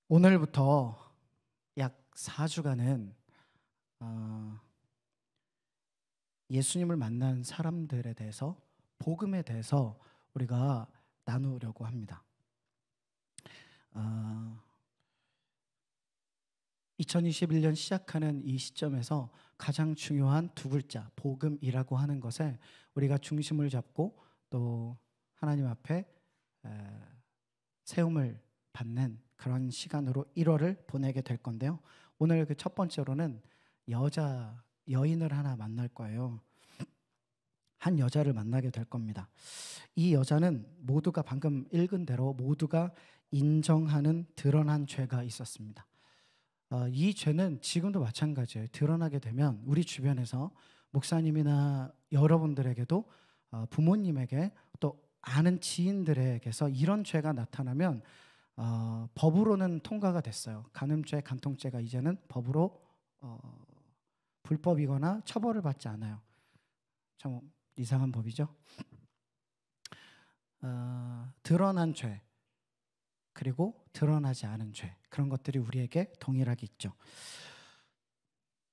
오늘부터 약 4주간은 예수님을 만난 사람들에 대해서, 복음에 대해서 우리가 나누려고 합니다. 2021년 시작하는 이 시점에서 가장 중요한 두 글자, 복음이라고 하는 것에 우리가 중심을 잡고 또 하나님 앞에 세움을 받는 그런 시간으로 1월을 보내게 될 건데요. 오늘 그 첫 번째로는 여인을 하나 만날 거예요. 한 여자를 만나게 될 겁니다. 이 여자는 모두가 방금 읽은 대로 모두가 인정하는 드러난 죄가 있었습니다. 이 죄는 지금도 마찬가지예요. 드러나게 되면 우리 주변에서 목사님이나 여러분들에게도 부모님에게 또 아는 지인들에게서 이런 죄가 나타나면 법으로는 통과가 됐어요. 간음죄, 간통죄가 이제는 법으로 불법이거나 처벌을 받지 않아요. 참 이상한 법이죠. 드러난 죄 그리고 드러나지 않은 죄, 그런 것들이 우리에게 동일하게 있죠.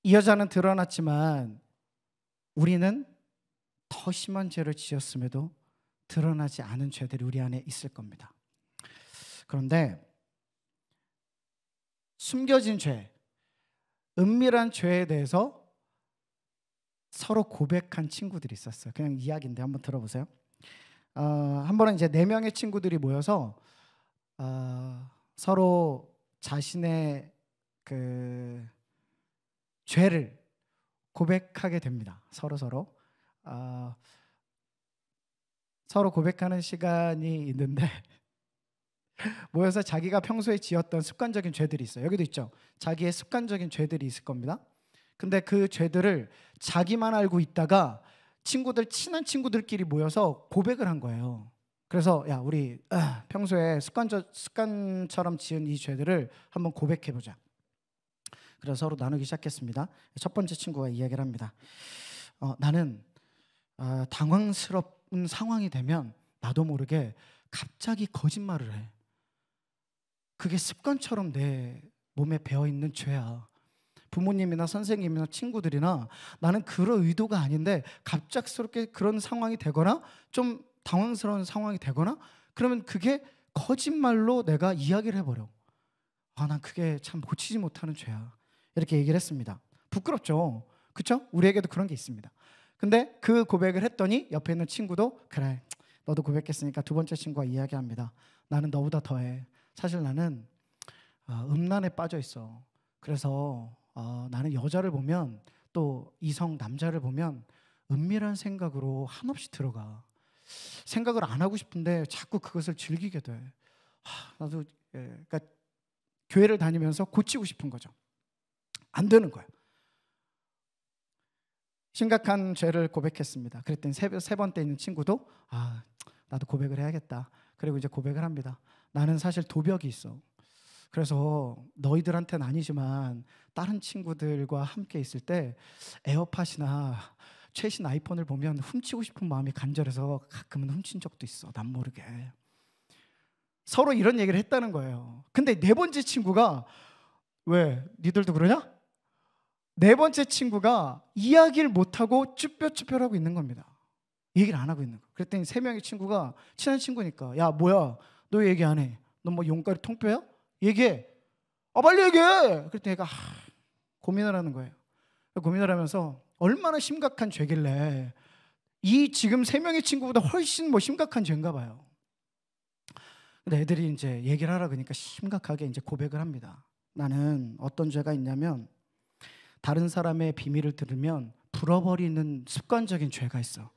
이 여자는 드러났지만 우리는 더 심한 죄를 지었음에도 드러나지 않은 죄들이 우리 안에 있을 겁니다. 그런데 숨겨진 죄, 은밀한 죄에 대해서 서로 고백한 친구들이 있었어요. 그냥 이야기인데 한번 들어보세요. 한 번은 이제 4명의 친구들이 모여서 서로 자신의 그 죄를 고백하게 됩니다. 서로 고백하는 시간이 있는데 모여서 자기가 평소에 지었던 습관적인 죄들이 있어요. 여기도 있죠. 자기의 습관적인 죄들이 있을 겁니다. 근데 그 죄들을 자기만 알고 있다가 친한 친구들끼리 모여서 고백을 한 거예요. 그래서 야, 우리 평소에 습관처럼 지은 이 죄들을 한번 고백해보자. 그래서 서로 나누기 시작했습니다. 첫 번째 친구가 이야기를 합니다. 나는 당황스러운 상황이 되면 나도 모르게 갑자기 거짓말을 해. 그게 습관처럼 내 몸에 배어있는 죄야. 부모님이나 선생님이나 친구들이나 나는 그런 의도가 아닌데 갑작스럽게 그런 상황이 되거나 좀 당황스러운 상황이 되거나 그러면 그게 거짓말로 내가 이야기를 해버려. 난 그게 참 고치지 못하는 죄야. 이렇게 얘기를 했습니다. 부끄럽죠. 그렇죠? 우리에게도 그런 게 있습니다. 근데 그 고백을 했더니 옆에 있는 친구도 그래, 너도 고백했으니까 두 번째 친구가 이야기합니다. 나는 너보다 더해. 사실 나는 음란에 빠져 있어. 그래서 나는 여자를 보면 또 이성 남자를 보면 은밀한 생각으로 한없이 들어가. 생각을 안 하고 싶은데 자꾸 그것을 즐기게 돼. 나도 그러니까 교회를 다니면서 고치고 싶은 거죠. 안 되는 거예요. 심각한 죄를 고백했습니다. 그랬더니 세 번째 있는 친구도 나도 고백을 해야겠다. 그리고 이제 고백을 합니다. 나는 사실 도벽이 있어. 그래서 너희들한테는 아니지만 다른 친구들과 함께 있을 때 에어팟이나 최신 아이폰을 보면 훔치고 싶은 마음이 간절해서 가끔은 훔친 적도 있어. 난 모르게. 서로 이런 얘기를 했다는 거예요. 근데 네 번째 친구가 왜? 니들도 그러냐? 네 번째 친구가 이야기를 못하고 쭈뼛쭈뼛하고 있는 겁니다. 얘기를 안 하고 있는 거. 그랬더니 3명의 친구가 친한 친구니까 야 뭐야 너 얘기 안 해? 너 뭐 용가리 통뼈야? 얘기해. 빨리 얘기해. 그랬더니 얘가 고민을 하는 거예요. 고민을 하면서 얼마나 심각한 죄길래 이 지금 3명의 친구보다 훨씬 뭐 심각한 죄인가 봐요. 근데 애들이 이제 얘기를 하라 그러니까 심각하게 이제 고백을 합니다. 나는 어떤 죄가 있냐면 다른 사람의 비밀을 들으면 불어버리는 습관적인 죄가 있어.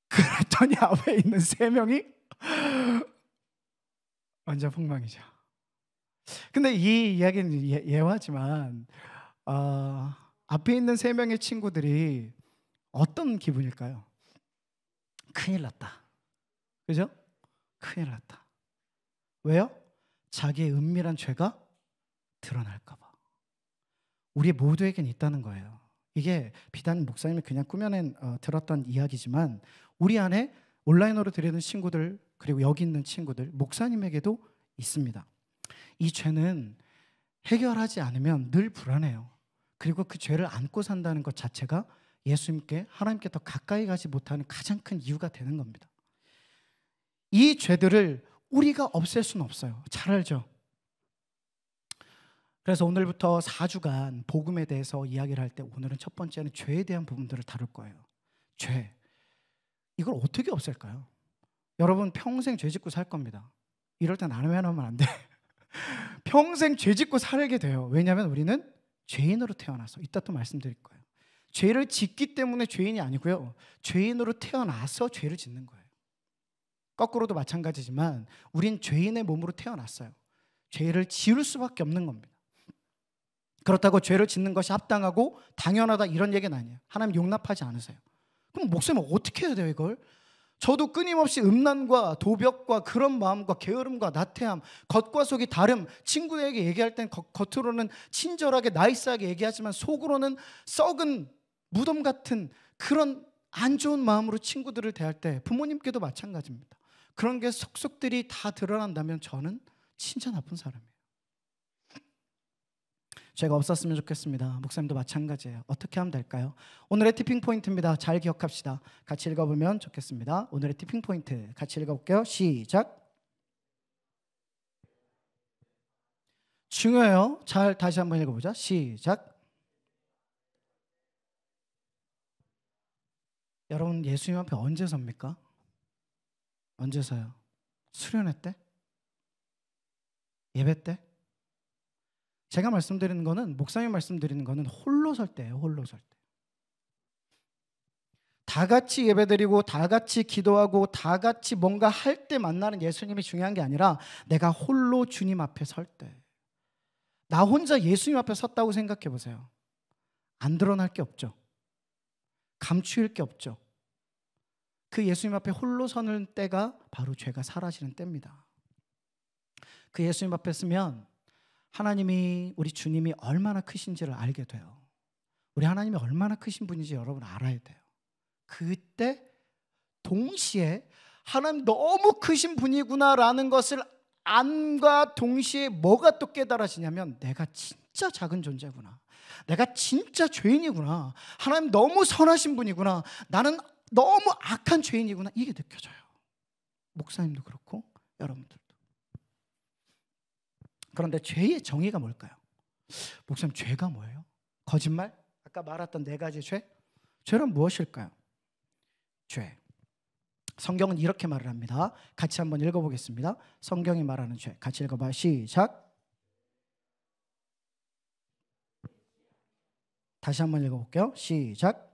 그랬더니 앞에 있는 3명이 완전 폭망이죠. 근데 이 이야기는 예화지만 앞에 있는 3명의 친구들이 어떤 기분일까요? 큰일 났다. 그죠? 큰일 났다. 왜요? 자기의 은밀한 죄가 드러날까 봐. 우리 모두에겐 있다는 거예요. 이게 비단 목사님이 그냥 꾸며낸 들었던 이야기지만 우리 안에 온라인으로 들리는 친구들 그리고 여기 있는 친구들 목사님에게도 있습니다. 이 죄는 해결하지 않으면 늘 불안해요. 그리고 그 죄를 안고 산다는 것 자체가 예수님께, 하나님께 더 가까이 가지 못하는 가장 큰 이유가 되는 겁니다. 이 죄들을 우리가 없앨 수는 없어요. 잘 알죠? 그래서 오늘부터 4주간 복음에 대해서 이야기를 할 때, 오늘은 첫 번째는 죄에 대한 부분들을 다룰 거예요. 죄, 이걸 어떻게 없앨까요? 여러분 평생 죄 짓고 살 겁니다. 이럴 땐 안 하면 안 돼. 평생 죄 짓고 살게 돼요. 왜냐하면 우리는 죄인으로 태어나서, 이따 또 말씀드릴 거예요. 죄를 짓기 때문에 죄인이 아니고요, 죄인으로 태어나서 죄를 짓는 거예요. 거꾸로도 마찬가지지만 우린 죄인의 몸으로 태어났어요. 죄를 지을 수밖에 없는 겁니다. 그렇다고 죄를 짓는 것이 합당하고 당연하다 이런 얘기는 아니에요. 하나님 용납하지 않으세요. 그럼 목사님 어떻게 해야 돼요 이걸? 저도 끊임없이 음란과 도벽과 그런 마음과 게으름과 나태함, 겉과 속이 다름, 친구에게 얘기할 땐 겉으로는 친절하게 나이스하게 얘기하지만 속으로는 썩은 무덤 같은 그런 안 좋은 마음으로 친구들을 대할 때, 부모님께도 마찬가지입니다. 그런 게 속속들이 다 드러난다면 저는 진짜 나쁜 사람이에요. 죄가 없었으면 좋겠습니다. 목사님도 마찬가지예요. 어떻게 하면 될까요? 오늘의 티핑 포인트입니다. 잘 기억합시다. 같이 읽어보면 좋겠습니다. 오늘의 티핑 포인트 같이 읽어볼게요. 시작. 중요해요. 잘 다시 한번 읽어보자. 시작. 여러분 예수님 앞에 언제 섭니까? 언제 서요? 수련회 때? 예배 때? 제가 말씀드리는 거는, 목사님 말씀드리는 거는 홀로 설 때예요. 홀로 설 때. 다 같이 예배드리고 다 같이 기도하고 다 같이 뭔가 할 때 만나는 예수님이 중요한 게 아니라 내가 홀로 주님 앞에 설 때, 나 혼자 예수님 앞에 섰다고 생각해 보세요. 안 드러날 게 없죠. 감추일 게 없죠. 그 예수님 앞에 홀로 서는 때가 바로 죄가 사라지는 때입니다. 그 예수님 앞에 서면 하나님이, 우리 주님이 얼마나 크신지를 알게 돼요. 우리 하나님이 얼마나 크신 분인지 여러분 알아야 돼요. 그때 동시에 하나님 너무 크신 분이구나라는 것을 안과 동시에 뭐가 또 깨달아지냐면, 내가 진짜 작은 존재구나, 내가 진짜 죄인이구나, 하나님 너무 선하신 분이구나, 나는 너무 악한 죄인이구나, 이게 느껴져요. 목사님도 그렇고 여러분들도. 그런데 죄의 정의가 뭘까요? 목사님 죄가 뭐예요? 거짓말? 아까 말했던 4가지 죄? 죄는 무엇일까요? 죄, 성경은 이렇게 말을 합니다. 같이 한번 읽어보겠습니다. 성경이 말하는 죄 같이 읽어봐요. 시작. 다시 한번 읽어볼게요. 시작.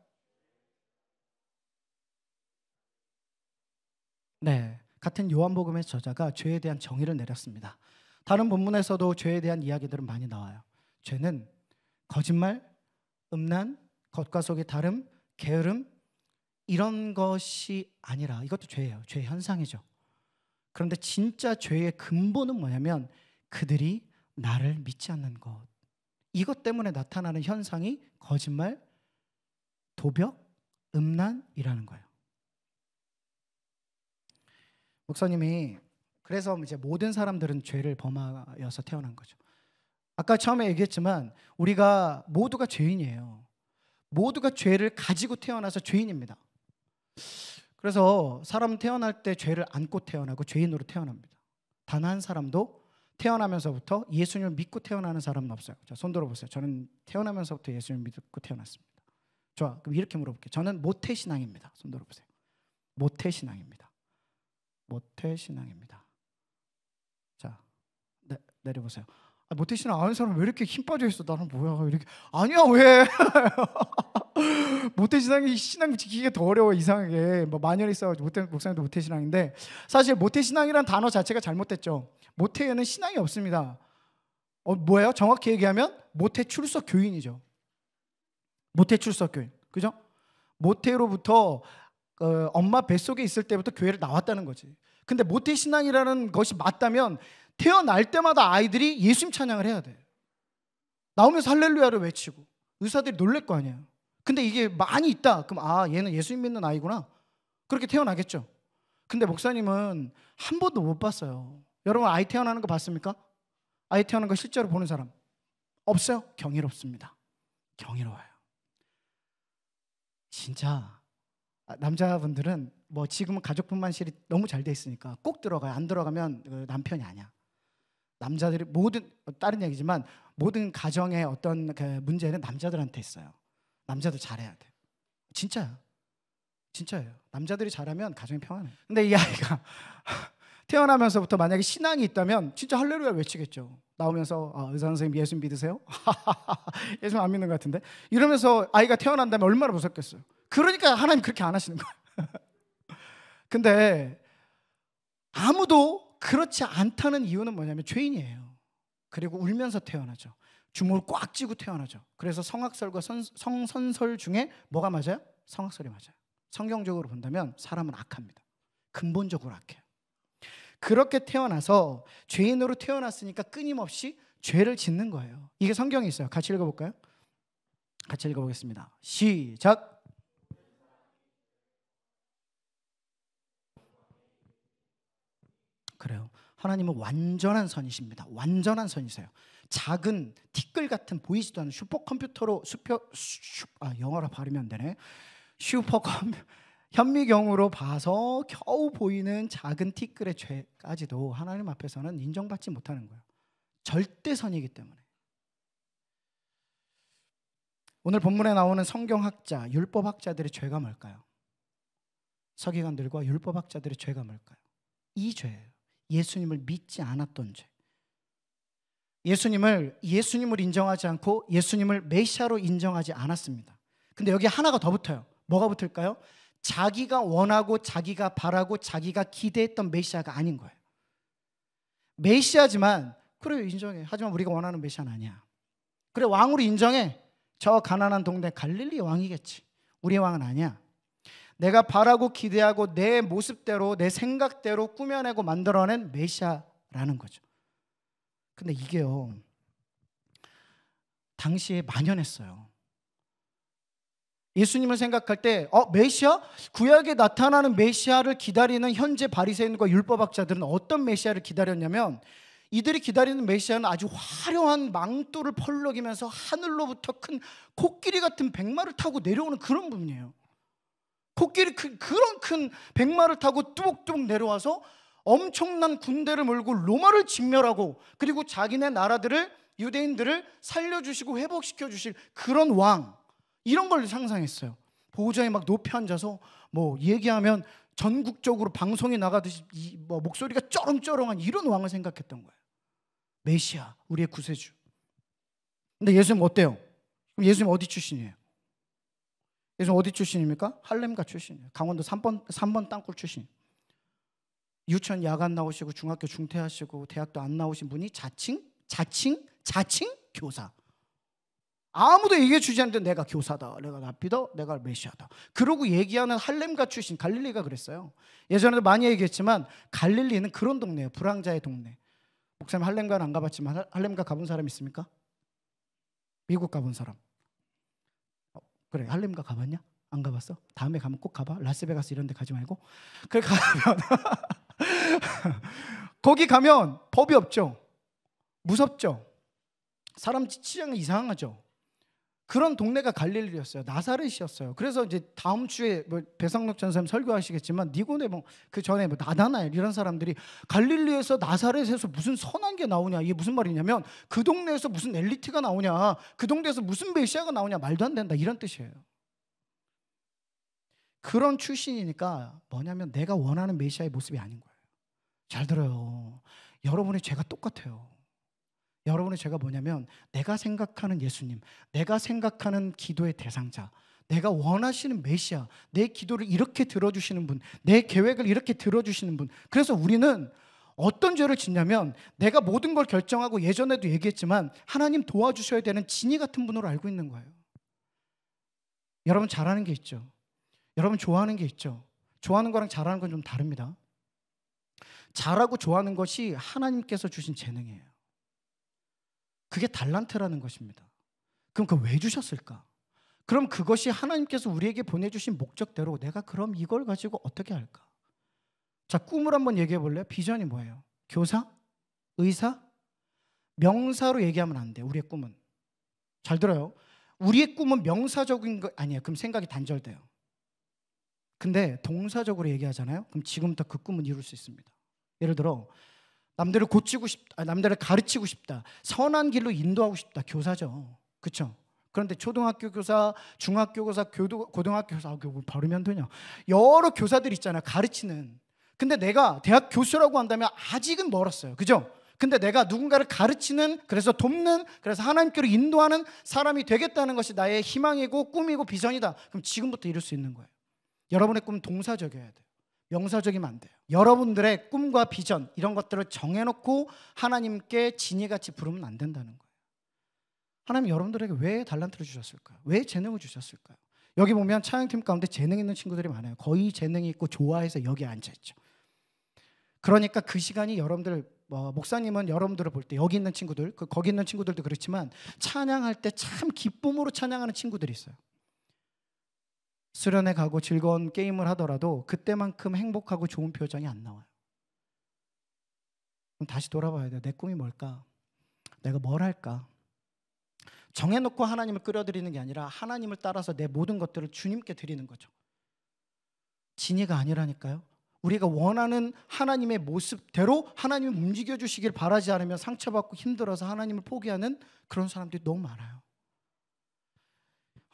네, 같은 요한복음의 저자가 죄에 대한 정의를 내렸습니다. 다른 본문에서도 죄에 대한 이야기들은 많이 나와요. 죄는 거짓말, 음란, 겉과 속의 다름, 게으름, 이런 것이 아니라, 이것도 죄예요. 죄 현상이죠. 그런데 진짜 죄의 근본은 뭐냐면 그들이 나를 믿지 않는 것, 이것 때문에 나타나는 현상이 거짓말, 도벽, 음란이라는 거예요. 목사님이 그래서 이제 모든 사람들은 죄를 범하여서 태어난 거죠. 아까 처음에 얘기했지만 우리가 모두가 죄인이에요. 모두가 죄를 가지고 태어나서 죄인입니다. 그래서 사람은 태어날 때 죄를 안고 태어나고 죄인으로 태어납니다. 단 한 사람도 태어나면서부터 예수님을 믿고 태어나는 사람은 없어요. 자, 손 들어보세요. 저는 태어나면서부터 예수님을 믿고 태어났습니다. 좋아, 그럼 이렇게 물어볼게요. 저는 모태신앙입니다. 손 들어보세요. 모태신앙입니다. 모태신앙입니다. 자, 내려보세요. 모태신앙 아는 사람 왜 이렇게 힘 빠져 있어? 나는 뭐야 이렇게. 아니야, 왜? 모태신앙이 신앙 지키기가 더 어려워. 이상하게 뭐 마녀를 있어가지고 목사님도 모태신앙인데, 사실 모태신앙이란 단어 자체가 잘못됐죠. 모태에는 신앙이 없습니다. 뭐예요? 정확히 얘기하면 모태출석 교인이죠. 모태출석 교인, 그죠? 모태로부터 엄마 뱃속에 있을 때부터 교회를 나왔다는 거지. 근데 모태신앙이라는 것이 맞다면 태어날 때마다 아이들이 예수님 찬양을 해야 돼. 나오면서 할렐루야를 외치고 의사들이 놀랄 거 아니에요. 근데 이게 많이 있다. 그럼 얘는 예수님 믿는 아이구나, 그렇게 태어나겠죠. 근데 목사님은 한 번도 못 봤어요. 여러분 아이 태어나는 거 봤습니까? 아이 태어나는 거 실제로 보는 사람 없어요? 경이롭습니다. 경이로워요. 진짜 남자분들은 뭐 지금은 가족분만실이 너무 잘 돼 있으니까 꼭 들어가요. 안 들어가면 남편이 아니야. 남자들이 모든, 다른 얘기지만 모든 가정의 어떤 그 문제는 남자들한테 있어요. 남자들 잘해야 돼. 진짜요. 진짜예요. 남자들이 잘하면 가정이 평안해요. 근데 이 아이가 태어나면서부터 만약에 신앙이 있다면 진짜 할렐루야 외치겠죠. 나오면서 의사 선생님 예수 믿으세요? 예수 안 믿는 것 같은데 이러면서 아이가 태어난다면 얼마나 무섭겠어요. 그러니까 하나님 그렇게 안 하시는 거예요. 근데 아무도 그렇지 않다는 이유는 뭐냐면 죄인이에요. 그리고 울면서 태어나죠. 주먹을 꽉 쥐고 태어나죠. 그래서 성악설과 성선설 중에 뭐가 맞아요? 성악설이 맞아요. 성경적으로 본다면 사람은 악합니다. 근본적으로 악해요. 그렇게 태어나서 죄인으로 태어났으니까 끊임없이 죄를 짓는 거예요. 이게 성경에 있어요. 같이 읽어볼까요? 같이 읽어보겠습니다. 시작. 그래요. 하나님은 완전한 선이십니다. 완전한 선이세요. 작은 티끌 같은 보이지도 않는 슈퍼컴퓨터로 영어로 발음이 안 되네. 현미경으로 봐서 겨우 보이는 작은 티끌의 죄까지도 하나님 앞에서는 인정받지 못하는 거예요. 절대선이기 때문에. 오늘 본문에 나오는 성경학자, 율법학자들의 죄가 뭘까요? 서기관들과 율법학자들의 죄가 뭘까요? 이 죄예요. 예수님을 믿지 않았던 죄. 예수님을 인정하지 않고 예수님을 메시아로 인정하지 않았습니다. 근데 여기 하나가 더 붙어요. 뭐가 붙을까요? 자기가 원하고 자기가 바라고 자기가 기대했던 메시아가 아닌 거예요. 메시아지만 그래 인정해. 하지만 우리가 원하는 메시아는 아니야. 그래 왕으로 인정해. 저 가난한 동네 갈릴리 왕이겠지. 우리의 왕은 아니야. 내가 바라고 기대하고 내 모습대로 내 생각대로 꾸며내고 만들어낸 메시아라는 거죠. 근데 이게요 당시에 만연했어요. 예수님을 생각할 때 메시아? 구약에 나타나는 메시아를 기다리는 현재 바리새인과 율법학자들은 어떤 메시아를 기다렸냐면 이들이 기다리는 메시아는 아주 화려한 망토를 펄럭이면서 하늘로부터 큰 코끼리 같은 백마를 타고 내려오는 그런 분이에요. 코끼리 그런 큰 백마를 타고 뚝뚝 내려와서 엄청난 군대를 몰고 로마를 진멸하고 그리고 자기네 나라들을 유대인들을 살려주시고 회복시켜 주실 그런 왕, 이런 걸 상상했어요. 보호자에 막 높이 앉아서 뭐 얘기하면 전국적으로 방송이 나가듯이 뭐 목소리가 쩌렁쩌렁한 이런 왕을 생각했던 거예요. 메시아, 우리의 구세주. 근데 예수님 어때요? 그럼 예수님 어디 출신이에요? 예수님 어디 출신입니까? 할렘가 출신이에요. 강원도 3번 땅굴 출신. 유치원 야간 나오시고 중학교 중퇴하시고 대학도 안 나오신 분이 자칭 교사. 아무도 얘기해 주지 않는데 내가 교사다, 내가 랍비다, 내가 메시아다. 그러고 얘기하는 할렘가 출신 갈릴리가 그랬어요. 예전에도 많이 얘기했지만 갈릴리는 그런 동네예요. 불황자의 동네. 목사님 할렘가는 안 가봤지만 할렘가 가본 사람 있습니까? 미국 가본 사람. 그래 할렘가 가봤냐? 안 가봤어? 다음에 가면 꼭 가봐. 라스베가스 이런 데 가지 말고. 그래 가면 거기 가면 법이 없죠. 무섭죠. 사람 취향이 이상하죠. 그런 동네가 갈릴리였어요. 나사렛이었어요. 그래서 이제 다음 주에 뭐 배상록 전사님 설교하시겠지만 니고네 그 전에 나다나엘 이런 사람들이 갈릴리에서 나사렛에서 무슨 선한 게 나오냐, 이게 무슨 말이냐면 그 동네에서 무슨 엘리트가 나오냐, 그 동네에서 무슨 메시아가 나오냐, 말도 안 된다 이런 뜻이에요. 그런 출신이니까 뭐냐면 내가 원하는 메시아의 모습이 아닌 거예요. 잘 들어요. 여러분의 죄가 똑같아요. 여러분의 죄가 뭐냐면 내가 생각하는 예수님, 내가 생각하는 기도의 대상자, 내가 원하시는 메시아, 내 기도를 이렇게 들어주시는 분, 내 계획을 이렇게 들어주시는 분. 그래서 우리는 어떤 죄를 짓냐면 내가 모든 걸 결정하고 예전에도 얘기했지만 하나님 도와주셔야 되는 진이 같은 분으로 알고 있는 거예요. 여러분 잘하는 게 있죠. 여러분 좋아하는 게 있죠. 좋아하는 거랑 잘하는 건 좀 다릅니다. 잘하고 좋아하는 것이 하나님께서 주신 재능이에요. 그게 달란트라는 것입니다. 그럼 그거 왜 주셨을까? 그럼 그것이 하나님께서 우리에게 보내주신 목적대로 내가 그럼 이걸 가지고 어떻게 할까? 자, 꿈을 한번 얘기해 볼래요? 비전이 뭐예요? 교사? 의사? 명사로 얘기하면 안 돼. 우리의 꿈은. 잘 들어요. 우리의 꿈은 명사적인 거 아니에요. 그럼 생각이 단절돼요. 근데 동사적으로 얘기하잖아요. 그럼 지금부터 그 꿈은 이룰 수 있습니다. 예를 들어 남들을 고치고 싶다, 남들을 가르치고 싶다, 선한 길로 인도하고 싶다. 교사죠. 그렇죠? 그런데 초등학교 교사, 중학교 교사, 고등학교 교사, 발음이 안 되냐? 여러 교사들 있잖아요. 가르치는. 근데 내가 대학 교수라고 한다면 아직은 멀었어요. 그죠? 근데 내가 누군가를 가르치는, 그래서 돕는, 그래서 하나님께로 인도하는 사람이 되겠다는 것이 나의 희망이고 꿈이고 비전이다. 그럼 지금부터 이룰 수 있는 거예요. 여러분의 꿈은 동사적이어야 돼요. 명사적이면 안 돼요. 여러분들의 꿈과 비전 이런 것들을 정해놓고 하나님께 진이같이 부르면 안 된다는 거예요. 하나님 여러분들에게 왜 달란트를 주셨을까요? 왜 재능을 주셨을까요? 여기 보면 찬양팀 가운데 재능 있는 친구들이 많아요. 거의 재능이 있고 좋아해서 여기 앉아있죠. 그러니까 그 시간이 여러분들, 목사님은 여러분들을 볼 때 여기 있는 친구들, 거기 있는 친구들도 그렇지만 찬양할 때 참 기쁨으로 찬양하는 친구들이 있어요. 수련회 가고 즐거운 게임을 하더라도 그때만큼 행복하고 좋은 표정이 안 나와요. 그럼 다시 돌아봐야 돼요. 내 꿈이 뭘까? 내가 뭘 할까? 정해놓고 하나님을 끌어들이는 게 아니라 하나님을 따라서 내 모든 것들을 주님께 드리는 거죠. 진이가 아니라니까요. 우리가 원하는 하나님의 모습대로 하나님이 움직여주시길 바라지 않으면 상처받고 힘들어서 하나님을 포기하는 그런 사람들이 너무 많아요.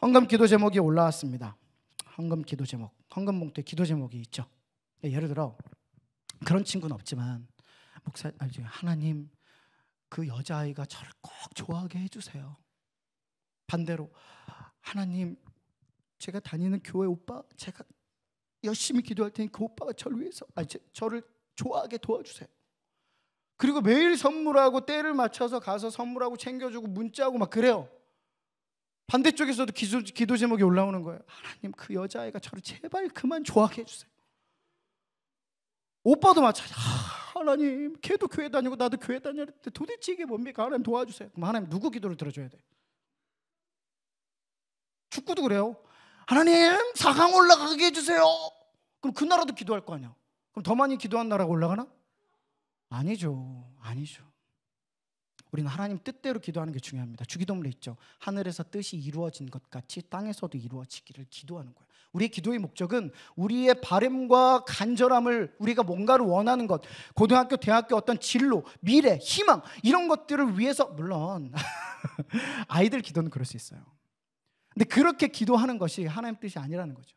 헌금 기도 제목이 올라왔습니다. 헌금 기도 제목, 헌금 봉투에 기도 제목이 있죠. 예를 들어 그런 친구는 없지만 하나님 그 여자아이가 저를 꼭 좋아하게 해주세요. 반대로 하나님 제가 다니는 교회 오빠, 제가 열심히 기도할 테니 그 오빠가 저를 위해서 저를 좋아하게 도와주세요. 그리고 매일 선물하고 때를 맞춰서 가서 선물하고 챙겨주고 문자하고 막 그래요. 반대쪽에서도 기도 제목이 올라오는 거예요. 하나님 그 여자아이가 저를 제발 그만 좋아하게 해주세요. 오빠도 마찬가지. 하나님 걔도 교회 다니고 나도 교회 다니는데 도대체 이게 뭡니까? 하나님 도와주세요. 그럼 하나님 누구 기도를 들어줘야 돼? 축구도 그래요. 하나님 4강 올라가게 해주세요. 그럼 그 나라도 기도할 거 아니야. 그럼 더 많이 기도한 나라가 올라가나? 아니죠. 우리는 하나님 뜻대로 기도하는 게 중요합니다. 주기도문에 있죠. 하늘에서 뜻이 이루어진 것 같이 땅에서도 이루어지기를 기도하는 거예요. 우리의 기도의 목적은 우리의 바람과 간절함을, 우리가 뭔가를 원하는 것, 고등학교, 대학교 어떤 진로, 미래, 희망 이런 것들을 위해서, 물론 아이들 기도는 그럴 수 있어요. 근데 그렇게 기도하는 것이 하나님 뜻이 아니라는 거죠.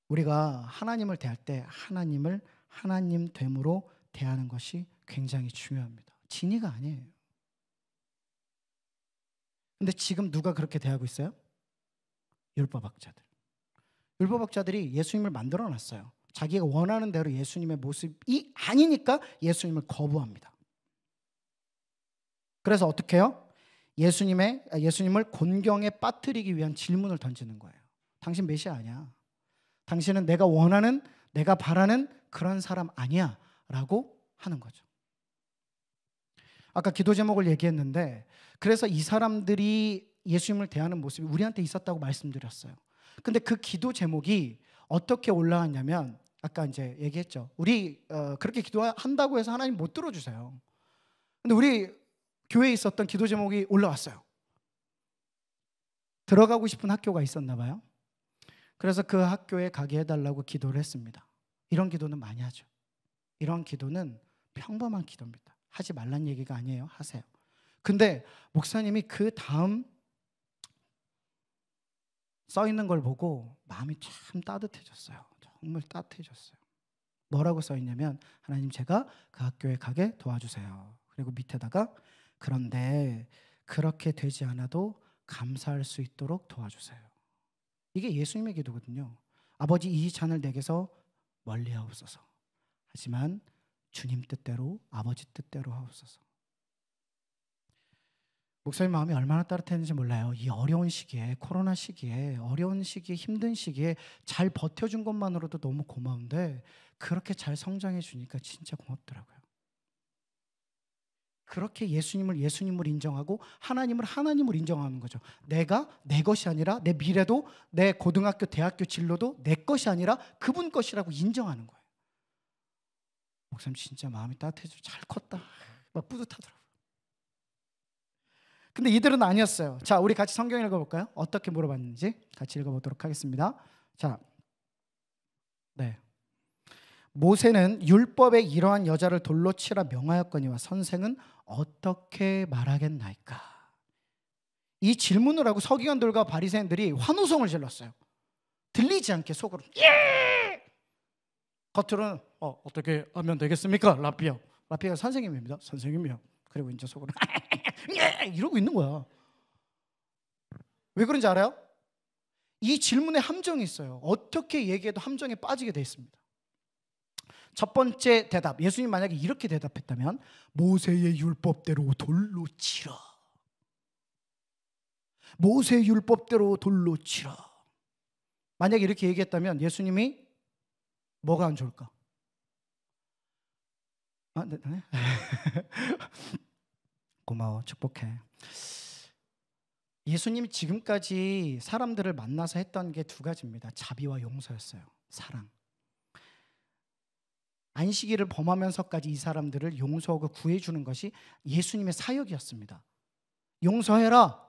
우리가 하나님을 대할 때 하나님을 하나님 됨으로 대하는 것이 굉장히 중요합니다. 진이가 아니에요. 근데 지금 누가 그렇게 대하고 있어요? 율법학자들. 율법학자들이 예수님을 만들어 놨어요. 자기가 원하는 대로 예수님의 모습이 아니니까 예수님을 거부합니다. 그래서 어떻게 해요? 예수님을 곤경에 빠뜨리기 위한 질문을 던지는 거예요. 당신 메시아 아니야. 당신은 내가 원하는, 내가 바라는 그런 사람 아니야 라고 하는 거죠. 아까 기도 제목을 얘기했는데, 그래서 이 사람들이 예수님을 대하는 모습이 우리한테 있었다고 말씀드렸어요. 근데 그 기도 제목이 어떻게 올라왔냐면, 아까 이제 얘기했죠. 우리 그렇게 기도한다고 해서 하나님 못 들어주세요. 근데 우리 교회에 있었던 기도 제목이 올라왔어요. 들어가고 싶은 학교가 있었나 봐요. 그래서 그 학교에 가게 해달라고 기도를 했습니다. 이런 기도는 많이 하죠. 이런 기도는 평범한 기도입니다. 하지 말란 얘기가 아니에요. 하세요. 근데 목사님이 그 다음 써 있는 걸 보고 마음이 참 따뜻해졌어요. 정말 따뜻해졌어요. 뭐라고 써 있냐면, 하나님 제가 그 학교에 가게 도와주세요. 그리고 밑에다가 그런데 그렇게 되지 않아도 감사할 수 있도록 도와주세요. 이게 예수님의 기도거든요. 아버지 이 잔을 내게서 멀리 하옵소서. 하지만 주님 뜻대로, 아버지 뜻대로 하옵소서. 목사님 마음이 얼마나 따뜻했는지 몰라요. 이 어려운 시기에, 코로나 시기에, 어려운 시기에, 힘든 시기에 잘 버텨준 것만으로도 너무 고마운데 그렇게 잘 성장해 주니까 진짜 고맙더라고요. 그렇게 예수님을 인정하고 하나님을 하나님을 인정하는 거죠. 내가 내 것이 아니라, 내 미래도, 내 고등학교, 대학교 진로도 내 것이 아니라 그분 것이라고 인정하는 거예요. 목사님 진짜 마음이 따뜻해져. 잘 컸다. 막 뿌듯하더라고요. 근데 이들은 아니었어요. 자, 우리 같이 성경 읽어볼까요? 어떻게 물어봤는지 같이 읽어보도록 하겠습니다. 자, 네. 모세는 율법에 이러한 여자를 돌로 치라 명하였거니와 선생은 어떻게 말하겠나이까? 이 질문을 하고 서기관들과 바리새인들이 환호성을 질렀어요. 들리지 않게 속으로 예! 겉으로는 어떻게 하면 되겠습니까? 라피가 선생님입니다. 선생님이요. 그리고 이제 속으로 예! 이러고 있는 거야. 왜 그런지 알아요? 이 질문에 함정이 있어요. 어떻게 얘기해도 함정에 빠지게 돼 있습니다. 첫 번째 대답, 예수님 만약에 이렇게 대답했다면 모세의 율법대로 돌로 치라. 모세의 율법대로 돌로 치라. 만약에 이렇게 얘기했다면 예수님이 뭐가 안 좋을까? 네. 고마워, 축복해. 예수님이 지금까지 사람들을 만나서 했던 게 두 가지입니다. 자비와 용서였어요. 사랑. 안식일을 범하면서까지 이 사람들을 용서하고 구해주는 것이 예수님의 사역이었습니다. 용서해라,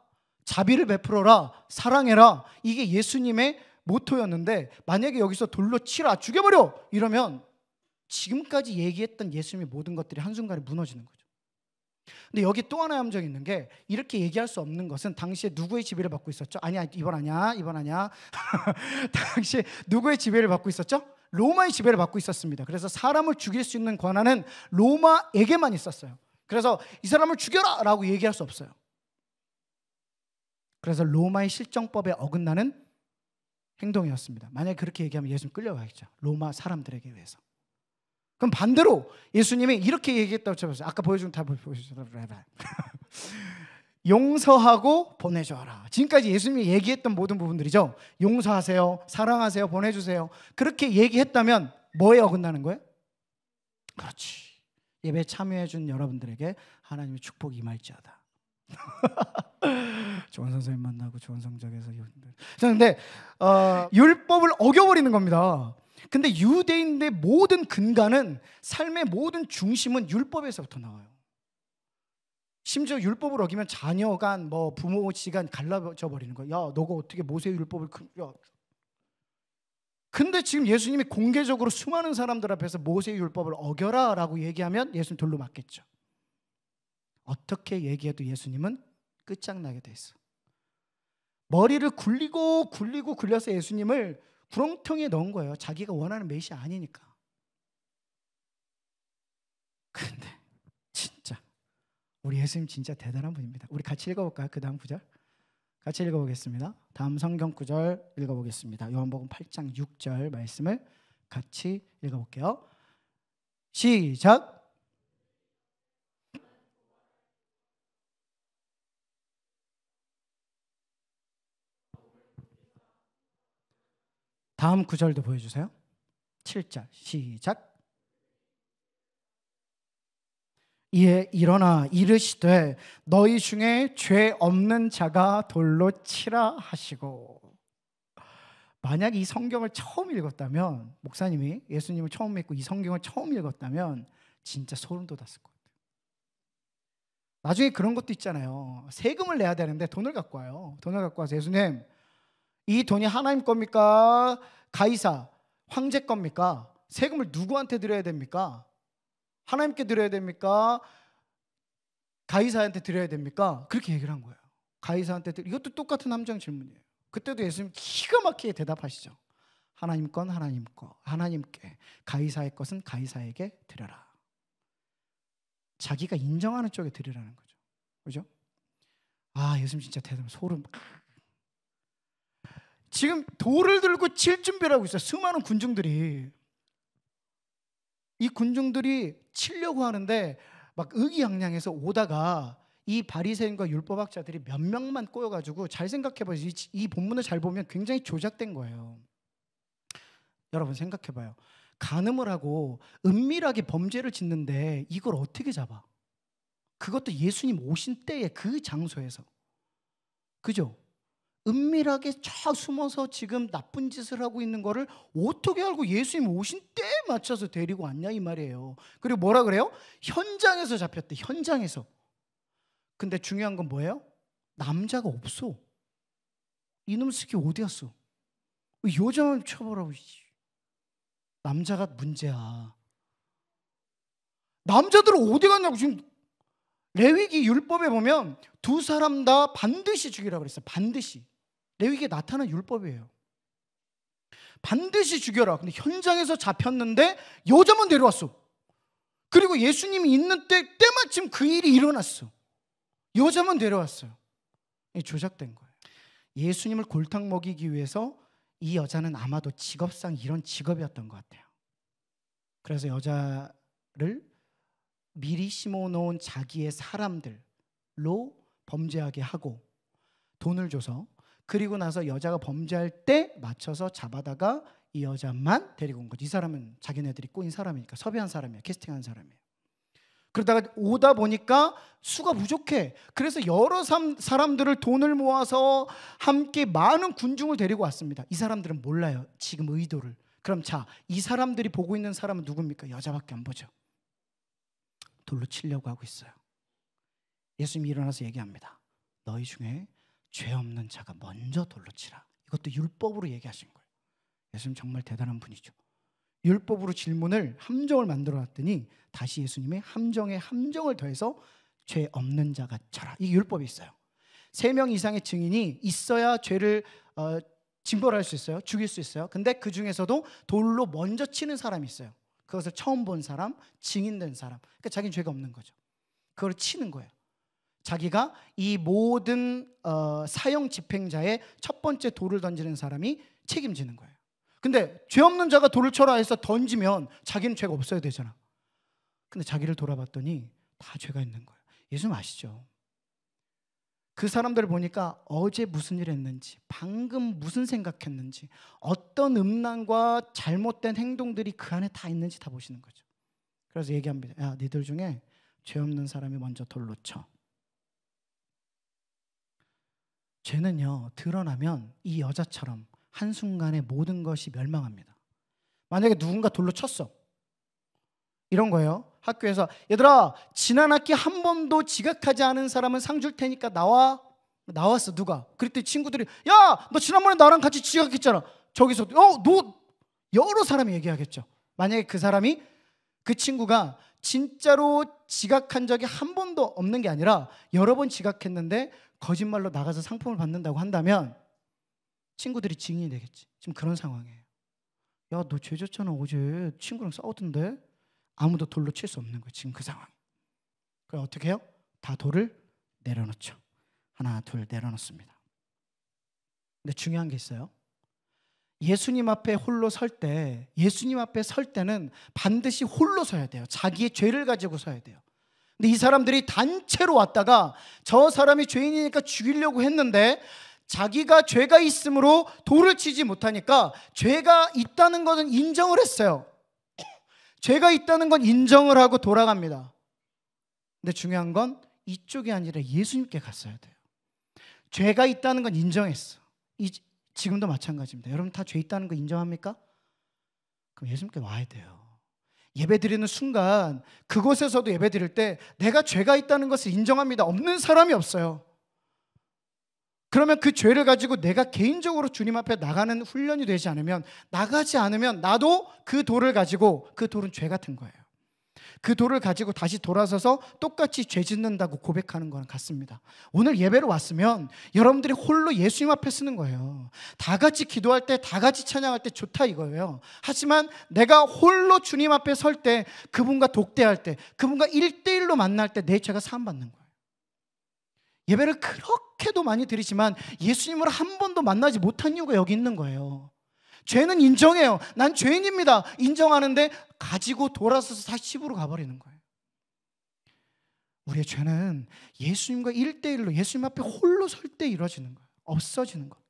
자비를 베풀어라, 사랑해라. 이게 예수님의 모토였는데 만약에 여기서 돌로 치라, 죽여버려 이러면 지금까지 얘기했던 예수님의 모든 것들이 한순간에 무너지는 거죠. 근데 여기 또 하나의 함정이 있는 게 이렇게 얘기할 수 없는 것은 당시에 누구의 지배를 받고 있었죠? 아니야, 이번 아니야. 당시에 누구의 지배를 받고 있었죠? 로마의 지배를 받고 있었습니다. 그래서 사람을 죽일 수 있는 권한은 로마에게만 있었어요. 그래서 이 사람을 죽여라 라고 얘기할 수 없어요. 그래서 로마의 실정법에 어긋나는 행동이었습니다. 만약에 그렇게 얘기하면 예수님 끌려가겠죠. 로마 사람들에게 의해서. 그럼 반대로 예수님이 이렇게 얘기했다고 쳐보세요. 아까 보여준 다 보여주세요. 용서하고 보내줘라. 지금까지 예수님이 얘기했던 모든 부분들이죠. 용서하세요, 사랑하세요, 보내주세요. 그렇게 얘기했다면 뭐에 어긋나는 거예요? 그렇지. 예배에 참여해준 여러분들에게 하나님의 축복이 임할지어다. 좋은 선생님 만나고 좋은 성적에서. 그런데 율법을 어겨버리는 겁니다. 근데 유대인의 모든 근간은, 삶의 모든 중심은 율법에서부터 나와요. 심지어 율법을 어기면 자녀 간, 부모 지간 갈라져 버리는 거야. 야, 너가 어떻게 모세의 율법을 근데 지금 예수님이 공개적으로 수많은 사람들 앞에서 모세의 율법을 어겨라 라고 얘기하면 예수님 돌로 맞겠죠. 어떻게 얘기해도 예수님은 끝장나게 돼 있어. 머리를 굴려서 예수님을 구렁텅이에 넣은 거예요. 자기가 원하는 메시아 아니니까. 근데 진짜 우리 예수님 진짜 대단한 분입니다. 우리 같이 읽어볼까요? 그 다음 구절 같이 읽어보겠습니다. 다음 성경 구절 읽어보겠습니다. 요한복음 8장 6절 말씀을 같이 읽어볼게요. 시작. 다음 구절도 보여주세요. 7절 시작. 이에 일어나 이르시되 너희 중에 죄 없는 자가 돌로 치라 하시고. 만약 이 성경을 처음 읽었다면, 목사님이 예수님을 처음 믿고 이 성경을 처음 읽었다면 진짜 소름 돋았을 것 같아요. 나중에 그런 것도 있잖아요. 세금을 내야 되는데 돈을 갖고 와요. 돈을 갖고 와서 예수님, 이 돈이 하나님 겁니까? 가이사, 황제 겁니까? 세금을 누구한테 드려야 됩니까? 하나님께 드려야 됩니까? 가이사한테 드려야 됩니까? 그렇게 얘기를 한 거예요. 가이사한테 이것도 똑같은 함정 질문이에요. 그때도 예수님 기가 막히게 대답하시죠. 하나님 건 하나님 거, 하나님께, 가이사의 것은 가이사에게 드려라. 자기가 인정하는 쪽에 드리라는 거죠. 그죠? 예수님 진짜 대단해. 소름. 지금 돌을 들고 칠 준비를 하고 있어요. 수많은 군중들이. 이 군중들이 치려고 하는데 막 의기양양해서 오다가 이 바리새인과 율법학자들이 몇 명만 꼬여가지고, 잘 생각해봐요. 이 본문을 잘 보면 굉장히 조작된 거예요. 여러분 생각해봐요. 간음을 하고 은밀하게 범죄를 짓는데 이걸 어떻게 잡아? 그것도 예수님 오신 때의 그 장소에서. 그죠? 은밀하게 저 숨어서 지금 나쁜 짓을 하고 있는 거를 어떻게 알고 예수님 오신 때에 맞춰서 데리고 왔냐 이 말이에요. 그리고 뭐라 그래요? 현장에서 잡혔대. 현장에서. 근데 중요한 건 뭐예요? 남자가 없어. 이놈 새끼 어디 갔어? 여자만 쳐보라고. 남자가 문제야. 남자들은 어디 갔냐고. 지금 레위기 율법에 보면 두 사람 다 반드시 죽이라고 그랬어요. 반드시. 레위기에 나타난 율법이에요. 반드시 죽여라. 근데 현장에서 잡혔는데 여자만 데려왔어. 그리고 예수님이 있는 때마침 그 일이 일어났어. 여자만 데려왔어요. 조작된 거예요. 예수님을 골탕 먹이기 위해서 이 여자는 아마도 직업상 이런 직업이었던 것 같아요. 그래서 여자를 미리 심어놓은 자기의 사람들로 범죄하게 하고 돈을 줘서, 그리고 나서 여자가 범죄할 때 맞춰서 잡아다가 이 여자만 데리고 온 거지. 이 사람은 자기네들이 꼬인 사람이니까, 섭외한 사람이야, 캐스팅한 사람이에요. 그러다가 오다 보니까 수가 부족해. 그래서 여러 사람들을 돈을 모아서 함께 많은 군중을 데리고 왔습니다. 이 사람들은 몰라요, 지금 의도를. 그럼 자, 이 사람들이 보고 있는 사람은 누굽니까? 여자밖에 안 보죠. 돌로 치려고 하고 있어요. 예수님이 일어나서 얘기합니다. 너희 중에 죄 없는 자가 먼저 돌로 치라. 이것도 율법으로 얘기하신 거예요. 예수님 정말 대단한 분이죠. 율법으로 질문을 함정을 만들어 놨더니 다시 예수님의 함정에 함정을 더해서 죄 없는 자가 쳐라. 이게 율법이 있어요. 3명 이상의 증인이 있어야 죄를 징벌할 수 있어요. 죽일 수 있어요. 근데 그 중에서도 돌로 먼저 치는 사람이 있어요. 그것을 처음 본 사람, 증인된 사람. 그러니까 자기는 죄가 없는 거죠. 그걸 치는 거예요. 자기가 이 모든 사형 집행자의 첫 번째 돌을 던지는 사람이 책임지는 거예요. 근데 죄 없는 자가 돌을 쳐라 해서 던지면 자기는 죄가 없어야 되잖아. 근데 자기를 돌아봤더니 다 죄가 있는 거예요. 예수님 아시죠? 그 사람들을 보니까 어제 무슨 일 했는지, 방금 무슨 생각했는지, 어떤 음란과 잘못된 행동들이 그 안에 다 있는지 다 보시는 거죠. 그래서 얘기합니다. 야, 니들 중에 죄 없는 사람이 먼저 돌로 쳐. 죄는요, 드러나면 이 여자처럼 한순간에 모든 것이 멸망합니다. 만약에 누군가 돌로 쳤어. 이런 거예요. 학교에서 얘들아, 지난 학기 한 번도 지각하지 않은 사람은 상 줄 테니까 나와. 나왔어. 누가? 그랬더니 친구들이 야, 너 지난번에 나랑 같이 지각했잖아. 저기서 너 여러 사람이 얘기하겠죠. 만약에 그 사람이, 그 친구가 진짜로 지각한 적이 한 번도 없는 게 아니라 여러 번 지각했는데 거짓말로 나가서 상품을 받는다고 한다면 친구들이 증인이 되겠지. 지금 그런 상황이에요. 야, 너 죄 졌잖아. 어제 친구랑 싸웠던데. 아무도 돌로 칠 수 없는 거예요. 지금 그 상황. 그럼 어떻게 해요? 다 돌을 내려놓죠. 하나, 둘 내려놓습니다. 근데 중요한 게 있어요. 예수님 앞에 홀로 설 때, 예수님 앞에 설 때는 반드시 홀로 서야 돼요. 자기의 죄를 가지고 서야 돼요. 근데 이 사람들이 단체로 왔다가 저 사람이 죄인이니까 죽이려고 했는데 자기가 죄가 있으므로 돌을 치지 못하니까 죄가 있다는 것은 인정을 했어요. 죄가 있다는 건 인정을 하고 돌아갑니다. 근데 중요한 건 이쪽이 아니라 예수님께 갔어야 돼요. 죄가 있다는 건 인정했어. 지금도 마찬가지입니다. 여러분 다 죄 있다는 거 인정합니까? 그럼 예수님께 와야 돼요. 예배 드리는 순간 그곳에서도 예배 드릴 때 내가 죄가 있다는 것을 인정합니다. 없는 사람이 없어요. 그러면 그 죄를 가지고 내가 개인적으로 주님 앞에 나가는 훈련이 되지 않으면, 나가지 않으면 나도 그 돌을 가지고, 그 돌은 죄 같은 거예요. 그 돌을 가지고 다시 돌아서서 똑같이 죄 짓는다고 고백하는 거랑 같습니다. 오늘 예배로 왔으면 여러분들이 홀로 예수님 앞에 쓰는 거예요. 다 같이 기도할 때, 다 같이 찬양할 때 좋다 이거예요. 하지만 내가 홀로 주님 앞에 설 때, 그분과 독대할 때, 그분과 1대1로 만날 때 내 죄가 사함받는 거예요. 예배를 그렇게도 많이 드리지만 예수님을 한 번도 만나지 못한 이유가 여기 있는 거예요. 죄는 인정해요. 난 죄인입니다. 인정하는데 가지고 돌아서서 다시 집으로 가버리는 거예요. 우리의 죄는 예수님과 1대1로 예수님 앞에 홀로 설 때 이루어지는 거예요. 없어지는 거.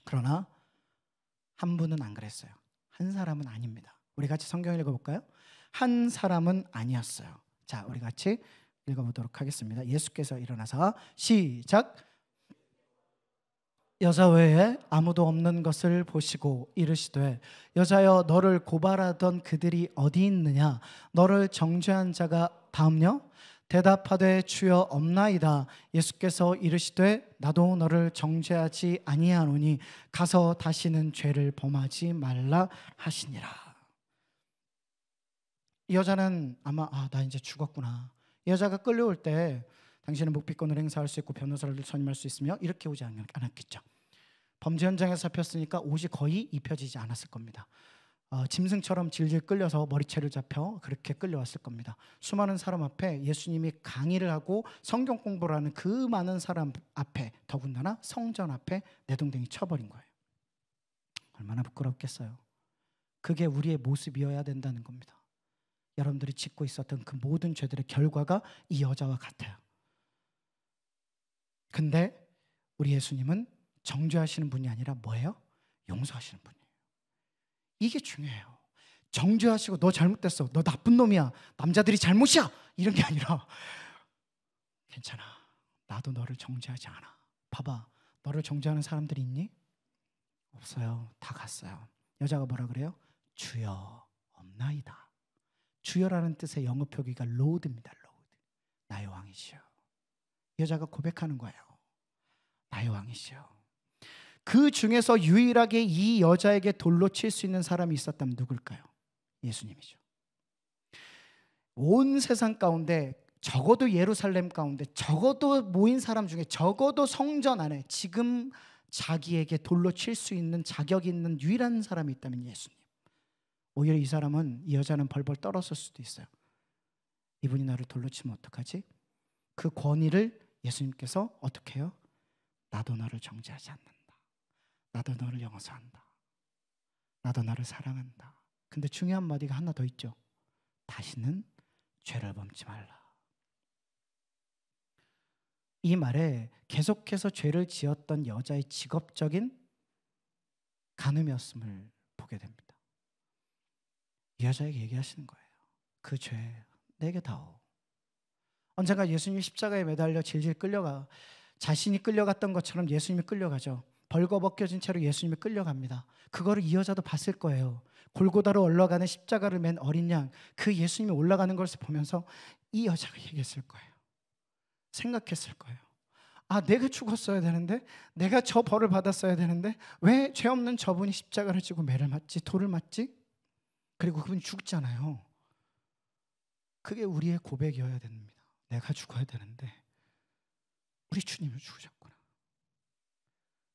그러나 한 분은 안 그랬어요. 한 사람은 아닙니다. 우리 같이 성경 읽어볼까요? 한 사람은 아니었어요. 자, 우리 같이 읽어보도록 하겠습니다. 예수께서 일어나서 시작. 여자 외에 아무도 없는 것을 보시고 이르시되 여자여 너를 고발하던 그들이 어디 있느냐 너를 정죄한 자가 다음요 대답하되 주여 없나이다. 예수께서 이르시되 나도 너를 정죄하지 아니하노니 가서 다시는 죄를 범하지 말라 하시니라. 이 여자는 아마 나 이제 죽었구나. 이 여자가 끌려올 때 당신은 묵비권을 행사할 수 있고 변호사를 선임할 수 있으며 이렇게 오지 않았겠죠. 범죄 현장에서 잡혔으니까 옷이 거의 입혀지지 않았을 겁니다. 짐승처럼 질질 끌려서 머리채를 잡혀 그렇게 끌려왔을 겁니다. 수많은 사람 앞에 예수님이 강의를 하고 성경 공부를 하는 그 많은 사람 앞에, 더군다나 성전 앞에 내동댕이 쳐버린 거예요. 얼마나 부끄럽겠어요. 그게 우리의 모습이어야 된다는 겁니다. 여러분들이 짓고 있었던 그 모든 죄들의 결과가 이 여자와 같아요. 근데 우리 예수님은 정죄하시는 분이 아니라 뭐예요? 용서하시는 분이에요. 이게 중요해요. 정죄하시고 너 잘못됐어, 너 나쁜 놈이야, 남자들이 잘못이야, 이런 게 아니라 괜찮아, 나도 너를 정죄하지 않아. 봐봐, 너를 정죄하는 사람들이 있니? 없어요. 다 갔어요. 여자가 뭐라 그래요? 주여 없나이다. 주여라는 뜻의 영어 표기가 로드입니다. 로드. 나의 왕이시여. 여자가 고백하는 거예요. 나의 왕이시여. 그 중에서 유일하게 이 여자에게 돌로 칠 수 있는 사람이 있었다면 누굴까요? 예수님이죠. 온 세상 가운데, 적어도 예루살렘 가운데, 적어도 모인 사람 중에, 적어도 성전 안에 지금 자기에게 돌로 칠 수 있는 자격이 있는 유일한 사람이 있다면 예수님. 오히려 이 사람은, 이 여자는 벌벌 떨었을 수도 있어요. 이분이 나를 돌로 치면 어떡하지? 그 권위를 예수님께서 어떻게 해요? 나도 너를 정죄하지 않는다. 나도 너를 용서한다. 나도 너를 사랑한다. 근데 중요한 마디가 하나 더 있죠. 다시는 죄를 범지 말라. 이 말에 계속해서 죄를 지었던 여자의 직업적인 간음이었음을 보게 됩니다. 이 여자에게 얘기하시는 거예요. 그 죄 내게 다오. 언젠가 예수님이 십자가에 매달려 질질 끌려가, 자신이 끌려갔던 것처럼 예수님이 끌려가죠. 벌거벗겨진 채로 예수님이 끌려갑니다. 그거를 이 여자도 봤을 거예요. 골고다로 올라가는 십자가를 맨 어린 양, 그 예수님이 올라가는 것을 보면서 이 여자가 얘기했을 거예요. 생각했을 거예요. 내가 죽었어야 되는데, 내가 저 벌을 받았어야 되는데 왜 죄 없는 저분이 십자가를 지고 매를 맞지, 돌을 맞지? 그리고 그분이 죽잖아요. 그게 우리의 고백이어야 됩니다. 내가 죽어야 되는데 우리 주님은 죽으셨구나.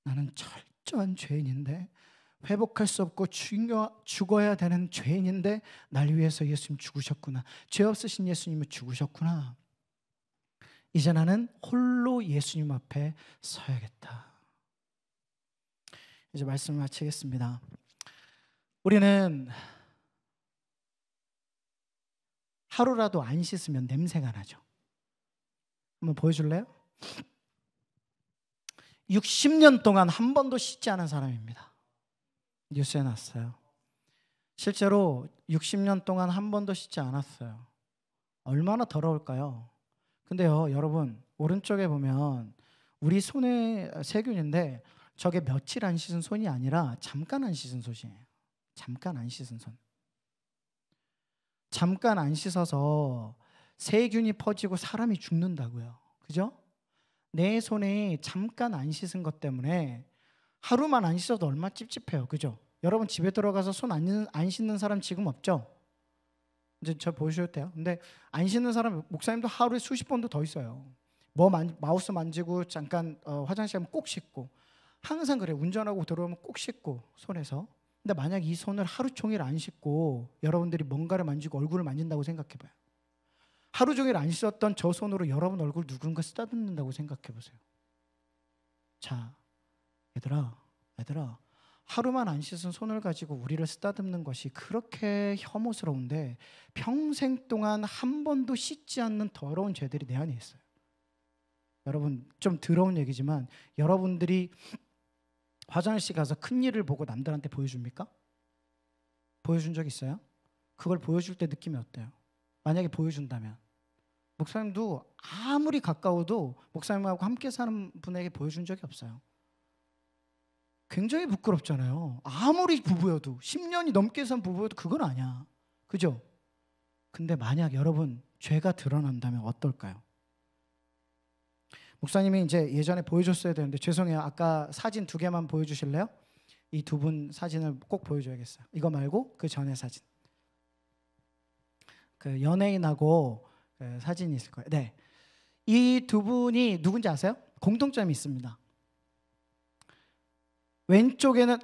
나는 철저한 죄인인데, 회복할 수 없고 죽어야 되는 죄인인데 날 위해서 예수님 죽으셨구나. 죄 없으신 예수님은 죽으셨구나. 이제 나는 홀로 예수님 앞에 서야겠다. 이제 말씀을 마치겠습니다. 우리는 하루라도 안 씻으면 냄새가 나죠. 한번 보여줄래요? 60년 동안 한 번도 씻지 않은 사람입니다. 뉴스에 났어요. 실제로 60년 동안 한 번도 씻지 않았어요. 얼마나 더러울까요? 근데요, 여러분, 오른쪽에 보면 우리 손에 세균인데 저게 며칠 안 씻은 손이 아니라 잠깐 안 씻은 손이에요. 잠깐 안 씻은 손. 잠깐 안 씻어서 세균이 퍼지고 사람이 죽는다고요. 그죠? 내 손에 잠깐 안 씻은 것 때문에 하루만 안 씻어도 얼마나 찝찝해요. 그죠? 여러분 집에 들어가서 손 안 씻는 사람 지금 없죠? 이제 저 보셔도 돼요. 근데 안 씻는 사람, 목사님도 하루에 수십 번도 더 있어요. 마우스 만지고 잠깐 화장실 가면 꼭 씻고, 항상 그래요. 운전하고 들어오면 꼭 씻고 손에서. 근데 만약 이 손을 하루 종일 안 씻고 여러분들이 뭔가를 만지고 얼굴을 만진다고 생각해봐요. 하루 종일 안 씻었던 저 손으로 여러분 얼굴 누군가 쓰다듬는다고 생각해보세요. 자, 얘들아, 하루만 안 씻은 손을 가지고 우리를 쓰다듬는 것이 그렇게 혐오스러운데 평생 동안 한 번도 씻지 않는 더러운 죄들이 내 안에 있어요. 여러분, 좀 더러운 얘기지만 여러분들이 화장실 가서 큰일을 보고 남들한테 보여줍니까? 보여준 적 있어요? 그걸 보여줄 때 느낌이 어때요? 만약에 보여준다면, 목사님도 아무리 가까워도 목사님하고 함께 사는 분에게 보여준 적이 없어요. 굉장히 부끄럽잖아요. 아무리 부부여도 10년이 넘게 산 부부여도 그건 아니야. 그죠? 근데 만약 여러분 죄가 드러난다면 어떨까요? 목사님이 이제 예전에 보여줬어야 되는데 죄송해요. 아까 사진 2개만 보여주실래요? 이 2분 사진을 꼭 보여줘야겠어요. 이거 말고 그 전에 사진. 그 연예인하고 그 사진이 있을 거예요. 네, 이 2분이 누군지 아세요? 공통점이 있습니다. 왼쪽에는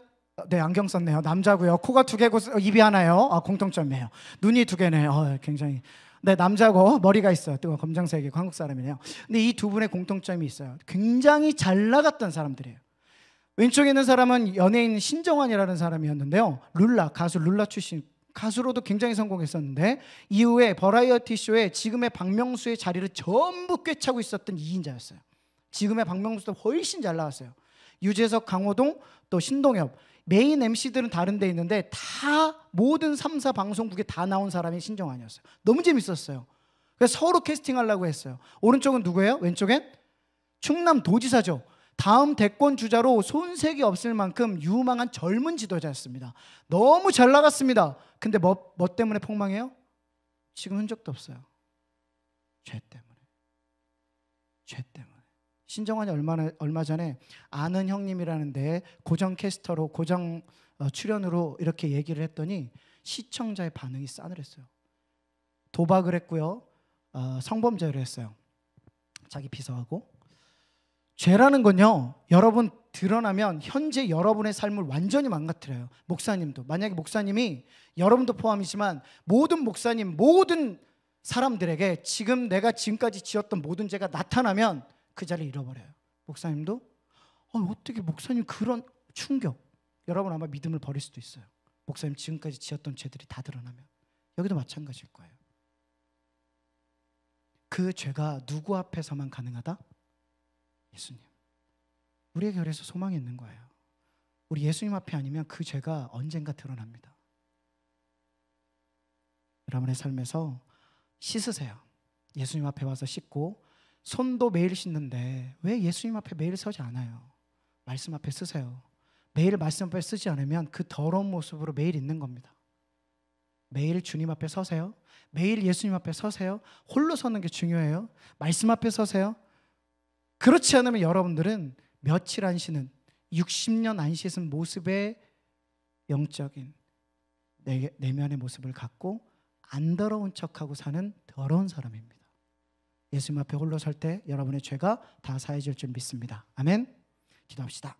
안경 썼네요. 남자고요. 코가 2개고 입이 하나요. 공통점이에요. 눈이 2개네요. 굉장히. 네, 남자고 머리가 있어요. 또 검정색이고 한국 사람이네요. 근데 이 2분의 공통점이 있어요. 굉장히 잘 나갔던 사람들이에요. 왼쪽에 있는 사람은 연예인 신정환이라는 사람이었는데요. 가수 룰라 출신, 가수로도 굉장히 성공했었는데 이후에 버라이어티 쇼에 지금의 박명수의 자리를 전부 꿰차고 있었던 2인자였어요. 지금의 박명수보다 훨씬 잘 나갔어요. 유재석, 강호동, 또 신동엽, 메인 MC들은 다른 데 있는데 다 모든 3사 방송국에 다 나온 사람이 신정환이었어요. 너무 재밌었어요. 그래서 서로 캐스팅하려고 했어요. 오른쪽은 누구예요? 왼쪽엔 충남 도지사죠. 다음 대권 주자로 손색이 없을 만큼 유망한 젊은 지도자였습니다. 너무 잘 나갔습니다. 근데 뭐 때문에 폭망해요? 지금 흔적도 없어요. 죄 때문에. 죄 때문에. 신정환이 얼마 전에 아는 형님이라는데 고정 캐스터로 고정 출연으로 이렇게 얘기를 했더니 시청자의 반응이 싸늘했어요. 도박을 했고요. 성범죄를 했어요. 자기 비서하고. 죄라는 건요, 여러분 드러나면 현재 여러분의 삶을 완전히 망가뜨려요. 목사님도. 만약에 목사님이, 여러분도 포함이지만 모든 목사님, 모든 사람들에게 지금 내가 지금까지 지었던 모든 죄가 나타나면 그 자리를 잃어버려요. 목사님도 어떻게 목사님 그런 충격. 여러분 아마 믿음을 버릴 수도 있어요. 목사님 지금까지 지었던 죄들이 다 드러나면. 여기도 마찬가지일 거예요. 그 죄가 누구 앞에서만 가능하다? 예수님. 우리에게 그래서 소망이 있는 거예요. 우리 예수님 앞에 아니면 그 죄가 언젠가 드러납니다. 여러분의 삶에서 씻으세요. 예수님 앞에 와서 씻고, 손도 매일 씻는데 왜 예수님 앞에 매일 서지 않아요? 말씀 앞에 쓰세요. 매일 말씀 앞에 쓰지 않으면 그 더러운 모습으로 매일 있는 겁니다. 매일 주님 앞에 서세요. 매일 예수님 앞에 서세요. 홀로 서는 게 중요해요. 말씀 앞에 서세요. 그렇지 않으면 여러분들은 며칠 안 쉬는, 60년 안 씻은 모습의 영적인 내면의 모습을 갖고 안 더러운 척하고 사는 더러운 사람입니다. 예수님 앞에 홀로 설 때 여러분의 죄가 다 사해질 줄 믿습니다. 아멘. 기도합시다.